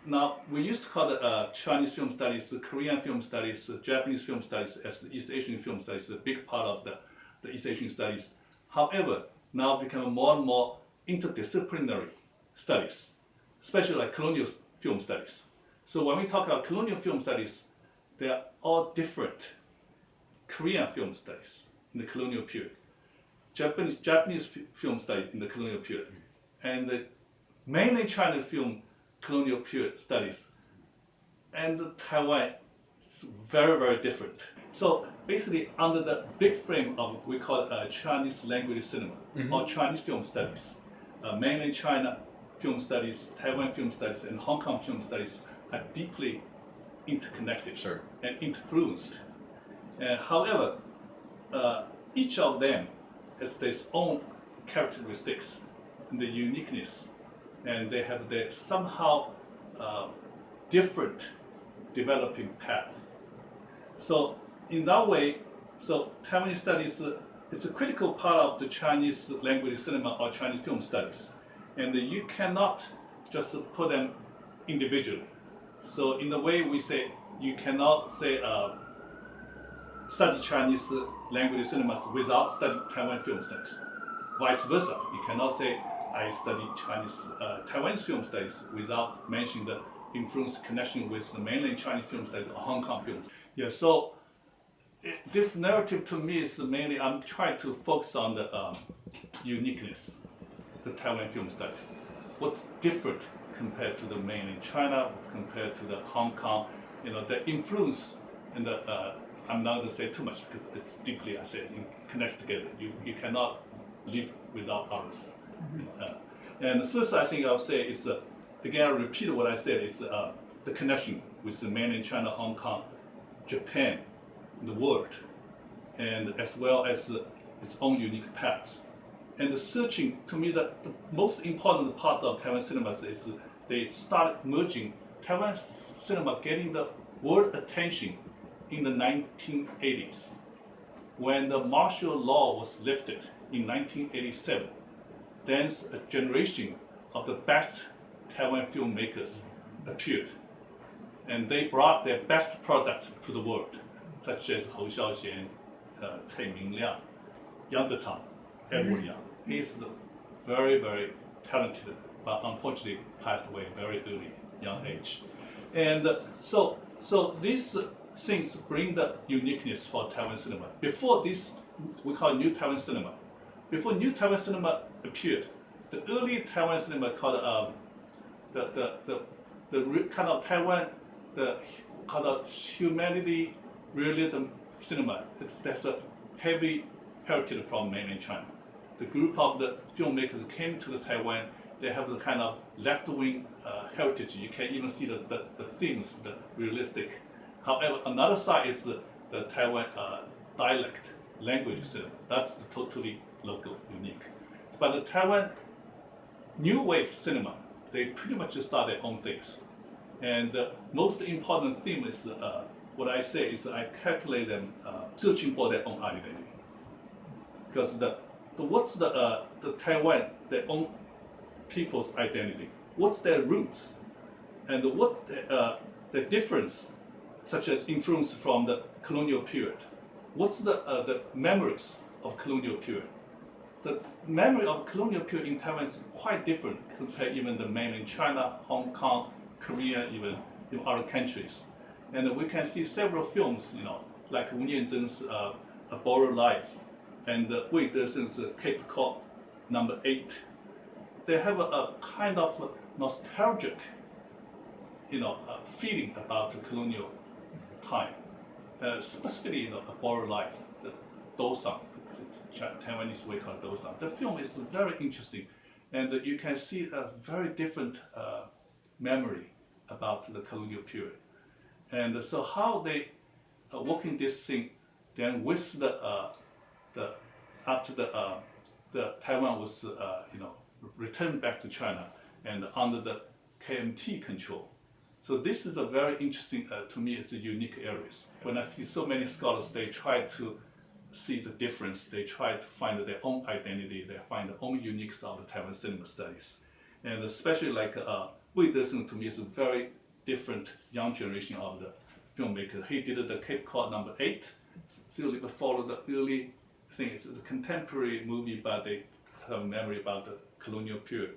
now we used to call the Chinese film studies, the Korean film studies, the Japanese film studies as the East Asian film studies, a big part of the East Asian studies. However, now become more and more interdisciplinary studies, especially like colonial film studies. So when we talk about colonial film studies, they are all different. Korean film studies in the colonial period, Japanese film studies in the colonial period, and the mainly China film colonial period studies, and Taiwan is very, very different. So basically under the big frame of, we call it Chinese language cinema, or Chinese film studies, mainly China film studies, Taiwan film studies, and Hong Kong film studies are deeply interconnected and influenced. However, each of them has its own characteristics and the uniqueness, and they have their somehow different developing path. So in that way, so Taiwanese studies is a critical part of the Chinese language cinema or Chinese film studies, and you cannot just put them individually. So in the way we say, you cannot say study Chinese language cinemas without studying Taiwan film studies. Vice versa, you cannot say I study Taiwanese film studies without mentioning the influence connection with the mainland Chinese film studies or Hong Kong films. Yeah, so this narrative to me is mainly, I'm trying to focus on the uniqueness, the Taiwan film studies. What's different compared to the mainland China, what's compared to the Hong Kong, the influence and the, I'm not going to say too much because it's deeply, I say, connected together. You cannot live without others. And the first I think I'll say is, again, I repeat what I said, is the connection with the mainland China, Hong Kong, Japan, the world, and as well as its own unique paths. And the searching, to me, the most important parts of Taiwan cinemas is they started merging Taiwan cinema, getting the world attention in the 1980s, when the martial law was lifted in 1987. Then a generation of the best Taiwan filmmakers appeared, and they brought their best products to the world, such as Hou Xiaoxian, Cai Mingliang, Yang Dechang, Edward Yang. He's very, very talented, but unfortunately passed away very early, young age. And so these things bring the uniqueness for Taiwan cinema. Before this, we call it New Taiwan Cinema. Before New Taiwan Cinema appeared, the early Taiwan cinema called the kind of Taiwan, the kind of humanity realism cinema. There's a heavy heritage from mainland China. The group of the filmmakers came to the Taiwan. They have the kind of left-wing heritage. You can even see the themes, the realistic. However, another side is the Taiwan dialect language cinema. That's totally local, unique. But the Taiwan new wave cinema, they pretty much just start their own things. And the most important theme is what I say is I calculate them searching for their own identity. Because what's the Taiwan, their own people's identity? What's their roots? And what's the difference, such as influence from the colonial period? What's the memories of colonial period? The memory of colonial period in Taiwan is quite different compared even the mainland China, Hong Kong, Korea, even other countries. And we can see several films, like Wu Nianzhen's A Borrowed Life and Wei Deshen's Cape Cod No. 8. They have a kind of nostalgic, feeling about the colonial time. Specifically, A Borrowed Life, the Dosang, the Taiwanese way called Dosang. The film is very interesting, and you can see a very different memory about the colonial period. And so how they working this thing, then with after the Taiwan was returned back to China and under the KMT control. So this is a very interesting, to me, it's a unique areas. When I see so many scholars, they try to see the difference, they try to find their own identity, they find their own uniqueness of the Taiwan cinema studies. And especially like Wei Desheng to me is a very different young generation of the filmmaker. He did the Cape Cod #8, still followed the early thing. It's a contemporary movie, but they have a memory about the colonial period.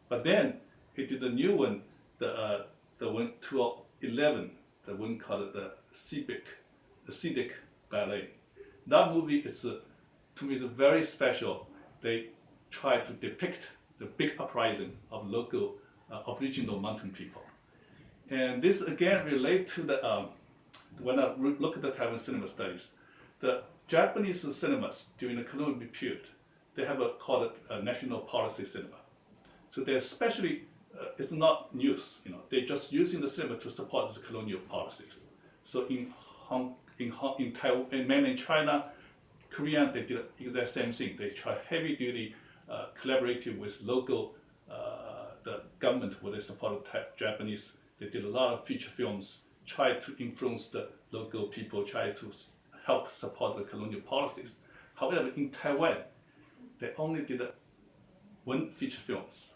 But then he did the new one, the one 2011, the one called the Civic Ballet. That movie is to me is very special. They try to depict the big uprising of local Aboriginal mountain people, and this again relates to the when I look at the Taiwan cinema studies, the Japanese cinemas during the colonial period, they have called it national policy cinema. So they especially, it's not news, they're just using the cinema to support the colonial policies. So in Taiwan, in mainland China, Korea, they did the exact same thing. They try heavy duty, collaborating with local, the government where they supported Japanese. They did a lot of feature films, tried to influence the local people, tried to help support the colonial policies. However, in Taiwan, they only did one feature films.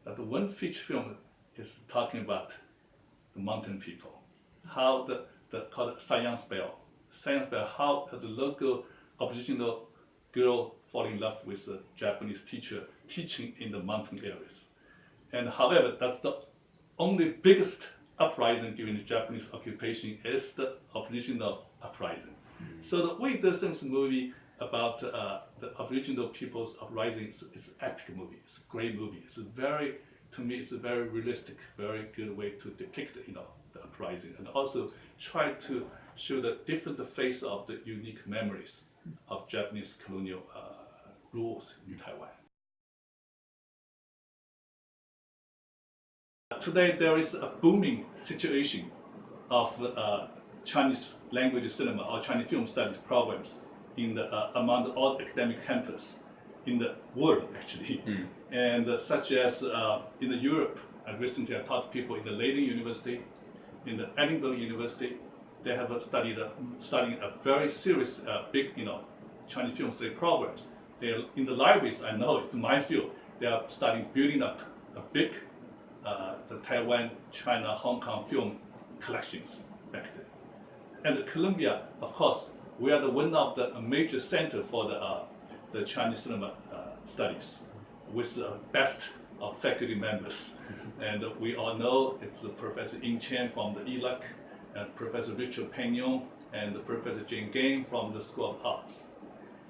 That the one feature film is talking about the mountain people, how called Science Bell, how the local Aboriginal girl fall in love with the Japanese teacher teaching in the mountain areas. And however, that's the only biggest uprising during the Japanese occupation is the Aboriginal uprising. So the Wei Desheng's movie about the Aboriginal people's uprising is an epic movie. It's a great movie. To me, it's a very realistic, very good way to depict the uprising, and also try to show the different face of the unique memories of Japanese colonial rules in Taiwan. Today, there is a booming situation of Chinese language cinema or Chinese film studies programs in among all academic campus in the world, actually. And such as in Europe, I recently taught people in the Leiden University, in the Edinburgh University. They have studying a very serious, big, Chinese film study programs. They are in the libraries. I know it's my field. They are building up a big, the Taiwan, China, Hong Kong film collections back there. And Columbia, of course, we are one of the major center for the Chinese cinema studies, with the best of faculty members. And we all know it's Professor Cheng from the ELAC, and Professor Richard Pagnon, and Professor Cheng from the School of Arts.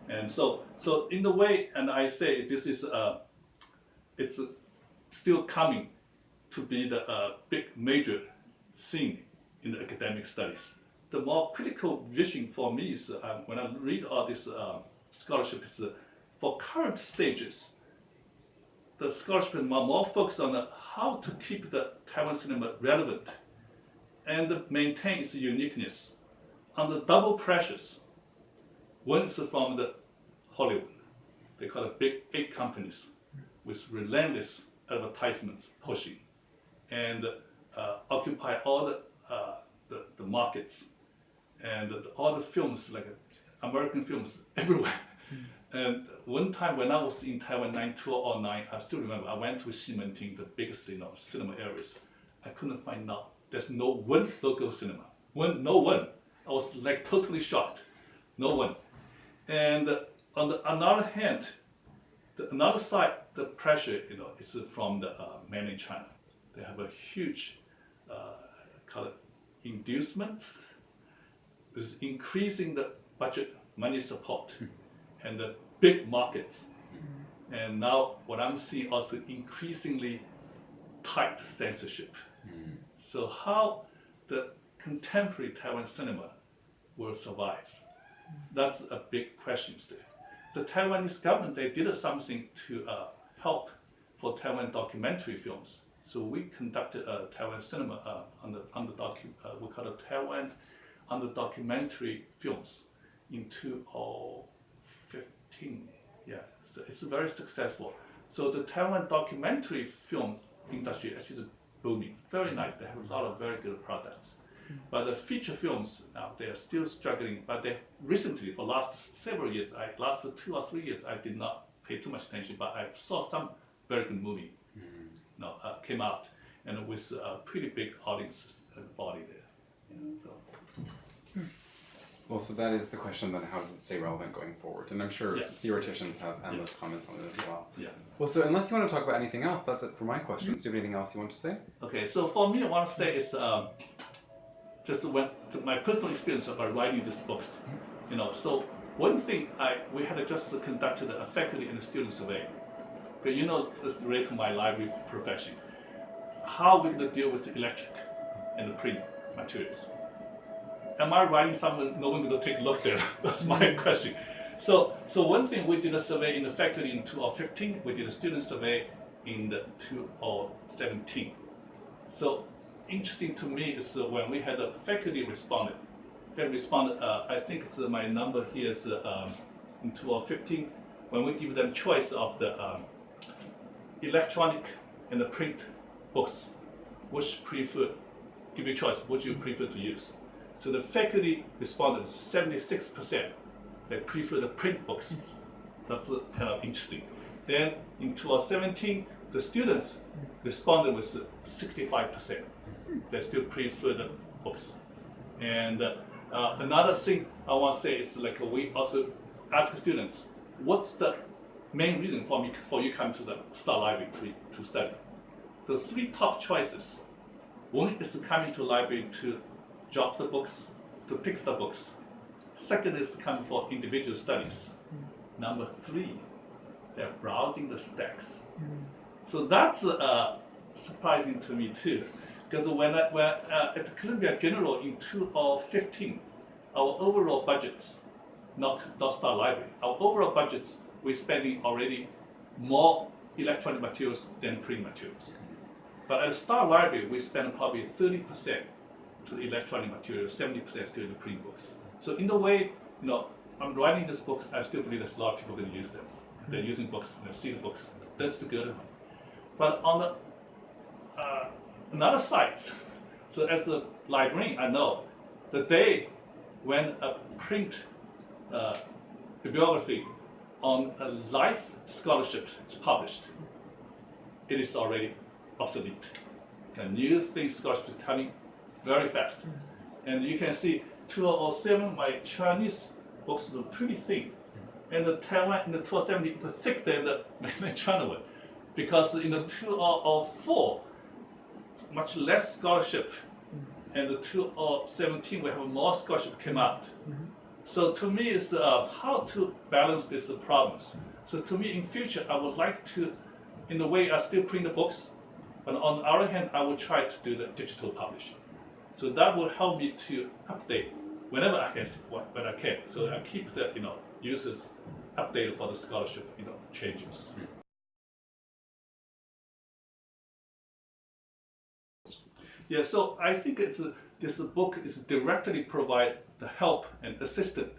And so in the way, and I say this is it's still coming to be the big major thing in the academic studies. The more critical vision for me is when I read all this scholarship is for current stages. The scholarship is more focused on how to keep the Taiwan cinema relevant and maintain its uniqueness under double pressures. One is from the Hollywood. They call it big 8 companies with relentless advertisements pushing and occupy all the markets and all the films, like American films everywhere. And one time when I was in Taiwan, 2009, I still remember, I went to Ximenting, the biggest cinema areas. I couldn't find out. There's no one local cinema. No one. I was like totally shocked. No one. And on the another hand, another side, the pressure, is from the mainland China. They have a huge, call it inducements, is increasing the budget, money support, and the big markets. And now what I'm seeing also increasingly tight censorship. So how the contemporary Taiwan cinema will survive? That's a big question still. The Taiwanese government, they did something to help for Taiwan documentary films. So we conducted a Taiwan cinema we call it Taiwan under documentary films in 2015. Yeah, so it's very successful. So the Taiwan documentary film industry actually is booming. Very nice. They have a lot of very good products. But the feature films now, they are still struggling. But they recently, for last several years, last 2 or 3 years, I did not pay too much attention. But I saw some very good movie, came out, and with a pretty big audience body there. So. Well, so that is the question then, how does it stay relevant going forward? And I'm sure theoreticians have endless comments on it as well. Yeah. Well, so unless you want to talk about anything else, that's it for my questions. Do you have anything else you want to say? Okay, so for me, I want to say is just my personal experience about writing these books. So one thing we had just conducted a faculty and a student survey. Okay, it's related to my library profession. How we're going to deal with the electric and the print materials? Am I writing something no one's going to take a look there? That's my question. So one thing, we did a survey in the faculty in 2015. We did a student survey in the 2017. So interesting to me is when we had a faculty responded. I think it's my number here is in 2015, when we give them choice of the electronic and the print books, give you choice, which you prefer to use. So the faculty responded 76%. They prefer the print books. That's kind of interesting. Then in 2017, the students responded with 65%. They still prefer the books. And another thing I want to say is we also ask students, what's the main reason for you come to the Starr Library to study? So 3 top choices. One is coming to the library to drop the books, to pick the books. Second is come for individual studies. Number 3, they're browsing the stacks. So that's surprising to me too, because when at Columbia General in 2015, our overall budgets, not Starr Library, our overall budgets, we're spending already more electronic materials than print materials. But at Starr Library, we spend probably 30% to the electronic materials, 70% to the print books. So in a way, I'm writing these books, I still believe there's a lot of people going to use them. They're using books, they see the books. That's the good one. But on the another side, so as a librarian, I know the day when a print bibliography on a life scholarship is published, it is already obsolete. A new thing scholarship is coming very fast. And you can see 2007, my Chinese books were pretty thin. And the Taiwan in the 2017, it's thicker than the mainland China one. Because in the 2004, much less scholarship. And the 2017, we have more scholarship came out. So to me, it's how to balance these problems. So to me, in future, I would like to, in a way, I still print the books, but on the other hand, I will try to do the digital publishing. So that will help me to update whenever I can, when I can. So I keep the users updated for the scholarship changes. Yeah, so I think this book is directly provide the help and assistance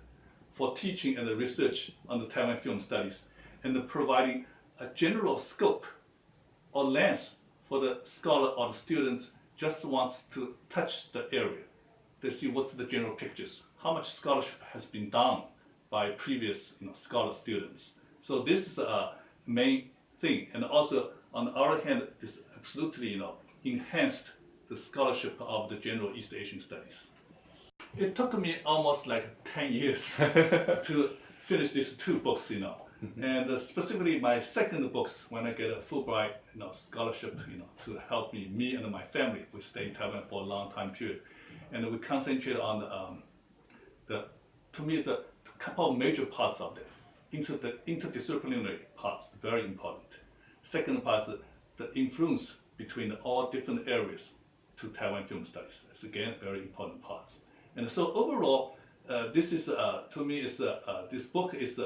for teaching and the research on the Taiwan Film Studies, and providing a general scope or lens for the scholar or the students just wants to touch the area. They see what's the general pictures, how much scholarship has been done by previous scholar students. So this is a main thing, and also on the other hand, this absolutely enhanced the scholarship of the general East Asian studies. It took me almost 10 years to finish these 2 books, and specifically my second books, when I get a Fulbright scholarship, to help me and my family. We stay in Taiwan for a long time period, and we concentrate on the couple of major parts of it. The interdisciplinary parts, very important. Second part is the influence between all different areas to Taiwan Film Studies. It's again very important parts. And so overall, this is to me this book is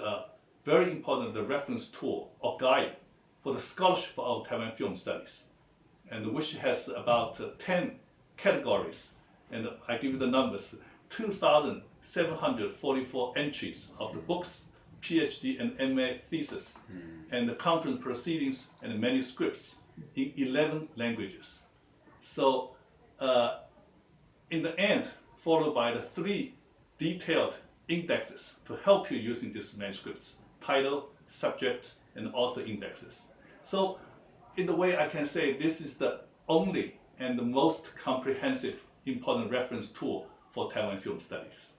very important, the reference tool or guide for the scholarship of Taiwan Film Studies, and which has about 10 categories. And I give you the numbers: 2,744 entries of the books, PhD and MA thesis, and the conference proceedings and manuscripts in 11 languages. So in the end, followed by the 3 detailed indexes to help you using these manuscripts: title, subject, and author indexes. So in the way I can say this is the only and the most comprehensive important reference tool for Taiwan film studies.